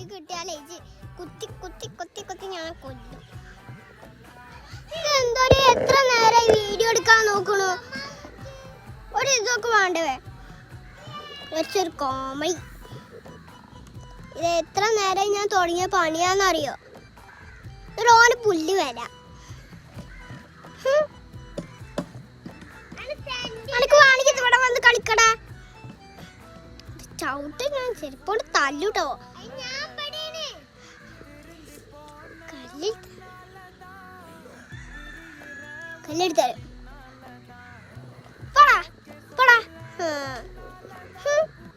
കൈ കിട്ടിയാലേ കുത്തി കുത്തി കുത്തി കുത്തി ഞാൻ കൊല്ലും. എന്തോ എത്ര നേരം വീഡിയോ എടുക്കാൻ നോക്കണു. ഒരു ഇതൊക്കെ വേണ്ടേ വെച്ചൊരു കോമഡി. ഇത് എത്ര നേരം ഞാൻ തുടങ്ങിയ പണിയാന്നറിയോ? ഓന് പുല്ല് വരാം. അനക്ക് വേണമെങ്കിൽ ഇവിടെ വന്ന് കളിക്കടാ. ചവിട്ട് ഞാൻ ചെരുപ്പോട് തല്ലൂട്ടോ. കല്ലെടുത്തരും. പോടാ പോടാ.